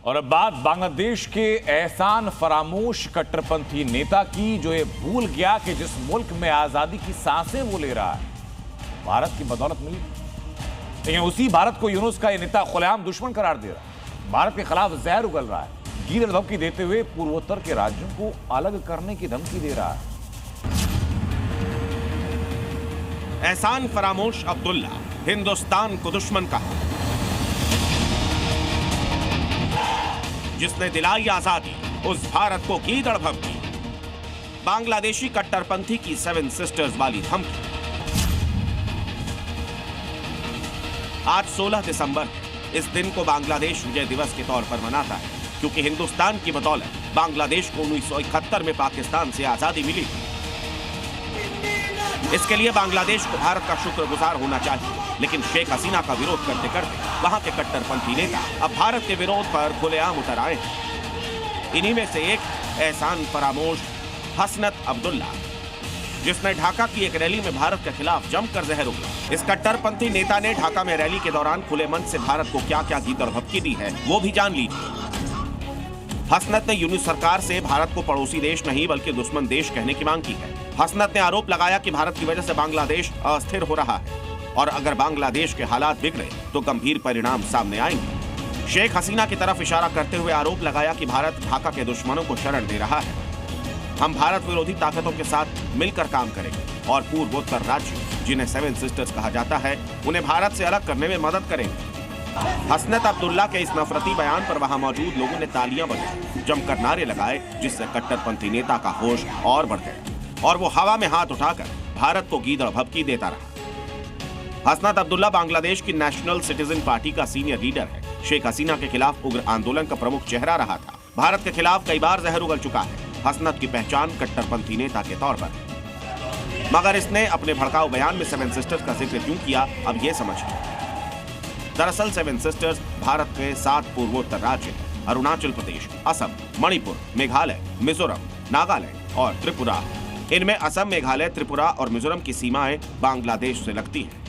और अब बात बांग्लादेश के एहसान फरामोश कट्टरपंथी नेता की, जो ये भूल गया कि जिस मुल्क में आजादी की सांसें वो ले रहा है, भारत की बदौलत मिली। लेकिन उसी भारत को यूनुस का ये नेता खुलेआम दुश्मन करार दे रहा है, भारत के खिलाफ जहर उगल रहा है, गीदड़ धमकी देते हुए पूर्वोत्तर के राज्यों को अलग करने की धमकी दे रहा है। एहसान फरामोश अब्दुल्ला हिंदुस्तान को दुश्मन कहा, जिसने दिलाई आजादी उस भारत को गीदड़ भमकी। बांग्लादेशी कट्टरपंथी की 7 सिस्टर्स वाली धमकी। आज 16 दिसंबर, इस दिन को बांग्लादेश विजय दिवस के तौर पर मनाता है, क्योंकि हिंदुस्तान की बदौलत बांग्लादेश को 1971 में पाकिस्तान से आजादी मिली। इसके लिए बांग्लादेश को भारत का शुक्रगुजार होना चाहिए, लेकिन शेख हसीना का विरोध करते करते वहां के कट्टरपंथी नेता अब भारत के विरोध पर खुलेआम उतर आए हैं। इन्हीं में से एक एहसान फरामोश हसनत अब्दुल्ला, जिसने ढाका की एक रैली में भारत के खिलाफ जमकर जहर उगला। इस कट्टरपंथी नेता ने ढाका में रैली के दौरान खुले मन से भारत को क्या क्या गीदड़ भभकी दी है, वो भी जान लीजिए। हसनत ने यूनुस सरकार से भारत को पड़ोसी देश नहीं बल्कि दुश्मन देश कहने की मांग की है। हसनत ने आरोप लगाया कि भारत की वजह से बांग्लादेश अस्थिर हो रहा है और अगर बांग्लादेश के हालात बिगड़े तो गंभीर परिणाम सामने आएंगे। शेख हसीना की तरफ इशारा करते हुए आरोप लगाया कि भारत ढाका के दुश्मनों को शरण दे रहा है। हम भारत विरोधी ताकतों के साथ मिलकर काम करेंगे और पूर्वोत्तर राज्य, जिन्हें 7 सिस्टर्स कहा जाता है, उन्हें भारत से अलग करने में मदद करेंगे। हसनत अब्दुल्ला के इस नफरती बयान पर वहां मौजूद लोगों ने तालियां बजाई, जमकर नारे लगाए, जिससे कट्टरपंथी नेता का होश और बढ़ गया और वो हवा में हाथ उठाकर भारत को गीदड़ भभकी देता रहा। हसनत अब्दुल्ला बांग्लादेश की नेशनल सिटीजन पार्टी का सीनियर लीडर है। शेख हसीना के खिलाफ उग्र आंदोलन का प्रमुख चेहरा रहा था। भारत के खिलाफ कई बार जहर उगल चुका है। हसनत की पहचान कट्टरपंथी नेता के तौर पर है, मगर इसने अपने भड़काऊ बयान में 7 सिस्टर्स का जिक्र क्यों किया, अब ये समझिए। दरअसल 7 सिस्टर्स भारत के 7 पूर्वोत्तर राज्य हैं: अरुणाचल प्रदेश, असम, मणिपुर, मेघालय, मिजोरम, नागालैंड और त्रिपुरा। इनमें असम, मेघालय, त्रिपुरा और मिजोरम की सीमाएं बांग्लादेश से लगती हैं।